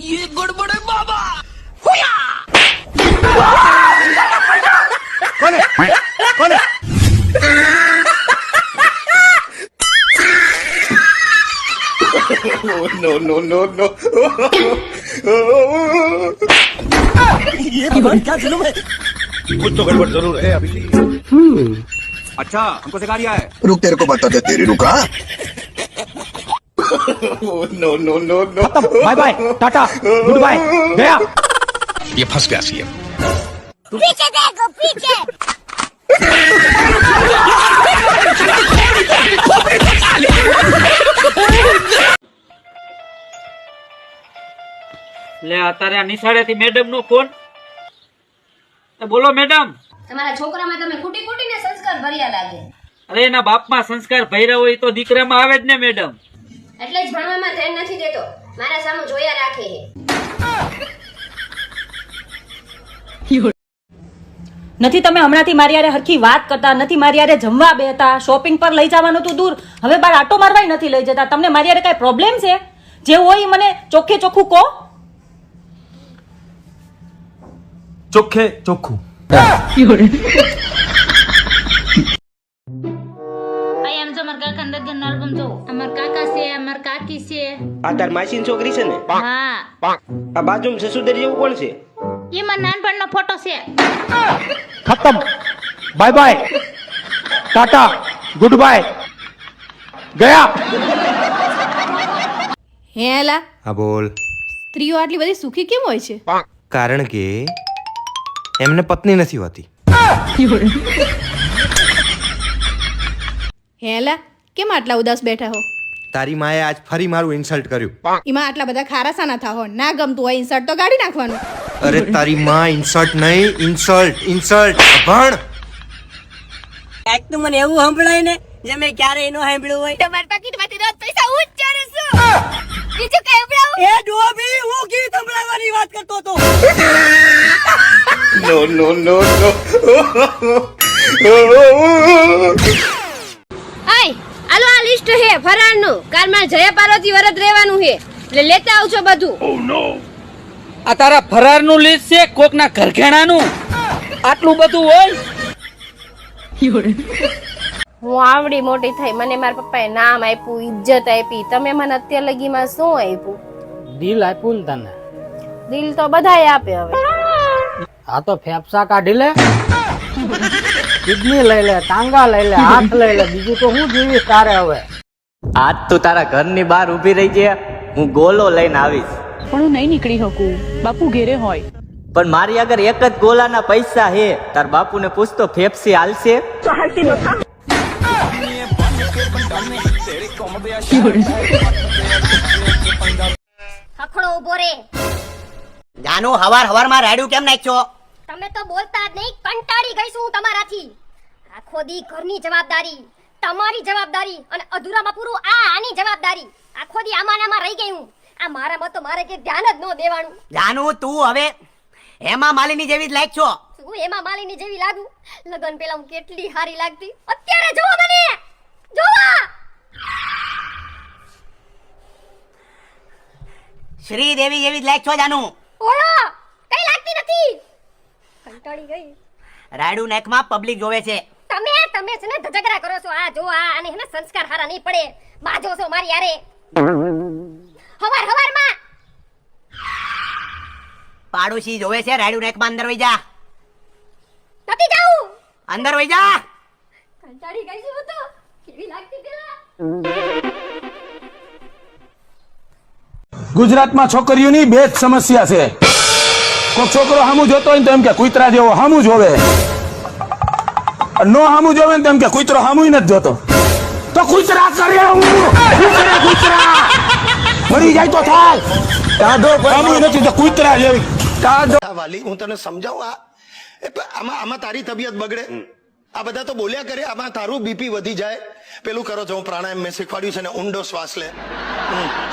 ये गड़बड़ है बाबा। कौन है? कौन है? No, no, no, no. ये भगवान क्या जुल्म है। कुछ तो गड़बड़ जरूर है अभी। अच्छा, हमको सिखा दिया है। रुक, तेरे को बता दे, तेरी रुका। No, no, no, no. Bye bye, tata, good bye, गया। ये फंस गया सीएम। पीछे देखो पीछे। લે અત્યારે નિશાળેથી મેડમ નો ફોન. બોલો મેડમ. તમારા છોકરામાં તમે ખૂટી ખૂટીને સંસ્કાર ભર્યા લાગે. અરે એના બાપમાં સંસ્કાર ભર્યા હોય તો દીકરામાં આવે જ ને મેડમ. એટલે જ ભણવામાં ધ્યાન નથી દેતો. મારા સામે જોયા રાખે છે. નથી તમે હમણાંથી મારી યારે હરખી વાત કરતા નથી, મારી યારે જમવા બેહતા, શોપિંગ પર લઈ જવાનું તો દૂર, હવે બાર આટો મારવાય નથી લઈ જતા. તમને મારી યારે કઈ પ્રોબ્લેમ છે? જે હોય મને ચોખ્ખે ચોખ્ખું કહો. ચોખ્ખે ચોખ્ખું. કાકા છે, અમાર કાકી છે. આ તાર માસીની છોકરી છે ને? હા. આ બાજુમાં સસુદર જેવું કોણ છે? એમાં નાનપણનો ફોટો છે. खत्म, bye bye, tata, good bye, गया। હેલા હા બોલ. સ્ત્રીઓ આટલી બધી સુખી કેમ હોય છે? કારણ કે એમને પત્ની નથી હોતી. હેલા કેમ આટલા ઉદાસ બેઠા હો? તારી માએ આજ ફરી મારું ઇન્સલ્ટ કર્યું. એમાં આટલા બધા ખારાસા ના થાહો. ના ગમતું હોય ઇન્સર્ટ તો કાઢી નાખવાનું. અરે તારી માં ઇન્સલ્ટ નહીં, ઇન્સલ્ટ ઇન્સલ્ટ. અભણ. એક તો મને એવું સાંભળાય ને જે મેં ક્યારેય ન સાંભળ્યું હોય. તમારા પાકીટમાંથી રોજ પૈસા ઉચ્ચારે છું. બીજું કઈ સંભળાવું? એ ડોબી હું ગીત સંભળાવવાની વાત કરતો હતો. No, no, no, no. આય આલો આ લિસ્ટ હે ફરાળનું. કારમાં જયા પાર્વતી વરત રહેવાનું હે એટલે લેતા આવજો બધું. આ તારા ફરારનું લિસ્ટ છે કોકના ઘરઘેણાનું? આટલું બધું હોય? હું આવડી મોટી થઈ, મને મારા પપ્પાએ નામ આપ્યું, ઇજ્જત આપી. તમે મને અત્યાર લગીમાં શું આપ્યું? દિલ આપ્યું ને તને. દિલ તો બધાય આપે. હવે આ તો ફેફસા કાઢી લે, કિડની લઈ લે, ટાંગા લઈ લે, હાથ લઈ લે, બીજું તો હું જીવીશ તારે. હવે આજ તું તારા ઘરની બહાર ઊભી રહી ગયા, હું ગોલો લઈને આવીશ. પણ હું નહીં નીકળી શકું, બાપુ ઘેરે હોય. પણ મારી આગળ એક જ ગોલાના પૈસા હે. તાર બાપુને પૂછતો ફેફસી હાલશે? હખડો ઉભો રે. જાનુ હવાર હવારમાં રાડ્યું કેમ નાખ્યો? તમે તો બોલતા જ નહીં. કંટાળી ગઈ છું હું તમારાથી. આખો દી ઘરની જવાબદારી, તમારી જવાબદારી અને અધૂરામાં પૂરું આની જવાબદારી. આખો દી આમાં રહી ગઈ હું. આ મારામાં તો મારે કે ધ્યાન જ ન દેવાનું. જાનુ તું હવે હેમા માલિની જેવી જ લાગ છો. હું એમાં માલીની જેવી લાગુ? લગન પહેલા હું કેટલી હારી લાગતી. અત્યારે જોવો મને, જોવો. શ્રીદેવી જેવી જ લાગ છો જાનુ. ઓળો કઈ લાગતી નથી. કંટાળી ગઈ. રાડ્યું નેકમાં પબ્લિક જોવે છે. તમે છે ને ધજગરા કરો છો. આ જો આ અને હે સંસ્કાર હારા નહીં પડે. બાજો છો મારી યારે. હવારમાં પાડોશી જોવે છે. રાડ્યું નેકમાં અંદર વઈ જા. નથી જાઉં. અંદર વઈ જા. કંટાળી ગઈ છું હું તો. કેવી લાગતી પેલા. ગુજરાતમાં છોકરીઓની બે જ સમસ્યા છે. કોઈ છોકરો હામું જોતો હોય ને તો એમ કે કૂતરા જેવો હામું જોવે, નો હામું જોવે ને તો એમ કે કૂતરો હામું નથી જોતો. તો કૂતરા કરે હું કૂતરા મરી જાય તો થાય. ટાઢો હામું નથી તો કૂતરા જેવી ટાઢો. વાલી હું તને સમજાવું, આમાં તારી તબિયત બગડે. આ બધા તો બોલ્યા કરે, આમાં તારું બીપી વધી જાય. પેલું કરો છો, હું પ્રાણાયામ મેં શીખવાડ્યું છે ને, ઊંડો શ્વાસ લે.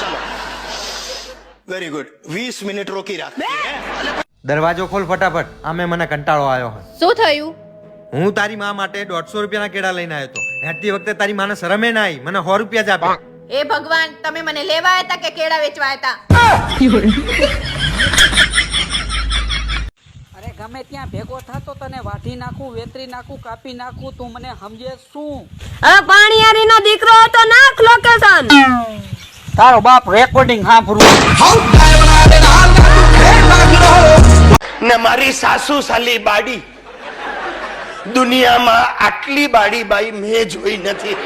ચાલો, વેરી ગુડ. 20 મિનિટ રોકી રાખ. દરવાજો ખોલ ફટાફટ. આમે મને કંટાળો આવ્યો. શું થયું? હું તારી માં માટે 150 રૂપિયાના કેળા લઈને આવ્યો હતો. હેઠતી વખતે તારી માને શરમે ના આવી. મને 100 રૂપિયા જ આપ્યા. એ ભગવાન, તમે મને લેવા હતા કે કેળા વેચવા હતા? અરે ગમે ત્યાં ભેગો થતો તને વાઢી નાખું, વેતરી નાખું, કાપી નાખું, તું મને સમજે શું? હવે પાણીયારી નો દીકરો હતો, નાખ લોકેશન. તારો બાપ રેકોર્ડિંગ સાંભળવું. ને મારી સાસુ સાલી બાડી, દુનિયામાં આટલી બાડી બાઈ મેં જોઈ નથી.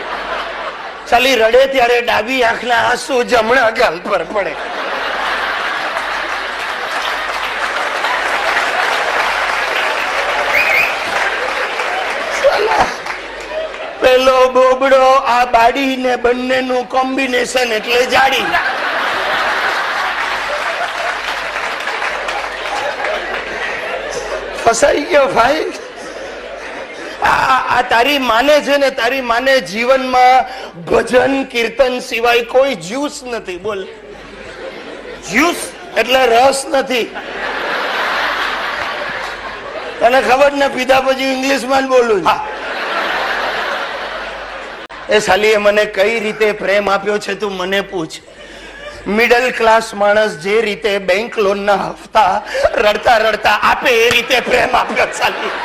સાલી રડે ત્યારે ડાબી આંખના આંસુ જમણા ગાલ પર પડે. પેલો બોબડો, આ બાડી ને બંનેનું કોમ્બિનેશન એટલે જાડી. ફસાઈ ગયો ભાઈ. આ તારી માને છે ને, તારી માને જીવનમાં ભજન કીર્તન સિવાય કોઈ જ્યુસ નથી. બોલ, જ્યુસ એટલે રસ નથી. તને ખબર ને, પીધા પછી ઇંગ્લિશમાં જ બોલું. એ સાલીએ મને કઈ રીતે પ્રેમ આપ્યો છે તું મને પૂછ. મિડલ ક્લાસ માણસ જે રીતે બેંક લોન ના હપ્તા રડતા રડતા આપે એ રીતે પ્રેમ આપ્યો સાલી.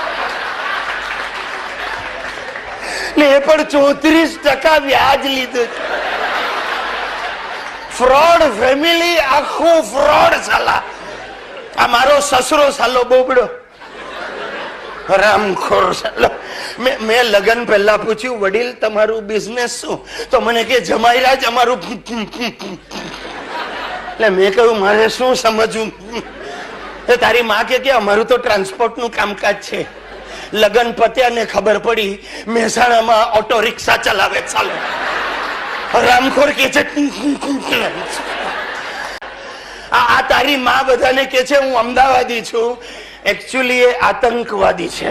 ને એ પણ 34% વ્યાજ લીધું. ફ્રોડ ફેમિલી, આખું ફ્રોડ સાલા. આ મારો સસરો સાલો બોબડો, હરામખોર સાલો. મેં લગ્ન પહેલા પૂછ્યું, વડીલ તમારું બિઝનેસ શું? તો મને કે જમાઈરાજ અમારું. એટલે મેં કહ્યું મારે શું સમજવું? તારી માં કે અમારું તો ટ્રાન્સપોર્ટ નું કામકાજ છે. લગ્ન પત્યા ને ખબર પડી મહેસાણામાં ઓટો રિક્ષા ચલાવે. ચાલો, હરામખોર કે છે. આ તારી માં બધાને કે છે હું અમદાવાદી છું, એકચ્યુઅલી એ આતંકવાદી છે.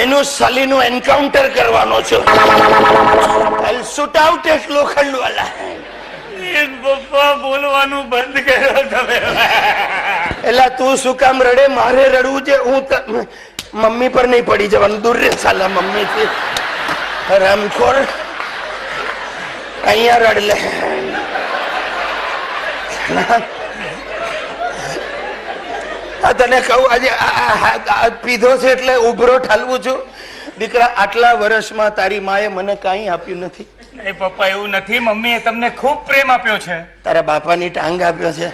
એનું સલીનું એન્કાઉન્ટર કરવાનો છું. શૂટ આઉટ એક લોખંડ વાલા. પપ્પા બોલવાનું બંધ કર્યો તમે. એલા તું શું કામ રડે? મારે રડવું છે. હું મમ્મી પર નહીં પડી જવાનું, દૂર રે સાલા મમ્મી થી. રામખોર અહીંયા રડ લે. તને કહું, આજે પીધો છે એટલે ઉભરો ઠાલવું છું. દીકરા, આટલા વર્ષમાં તારી માએ મને કાંઈ આપ્યું નથી. એ પપ્પા એવું નથી, મમ્મીએ તમને ખૂબ પ્રેમ આપ્યો છે. તારા બાપાની ટાંગ આપ્યો છે.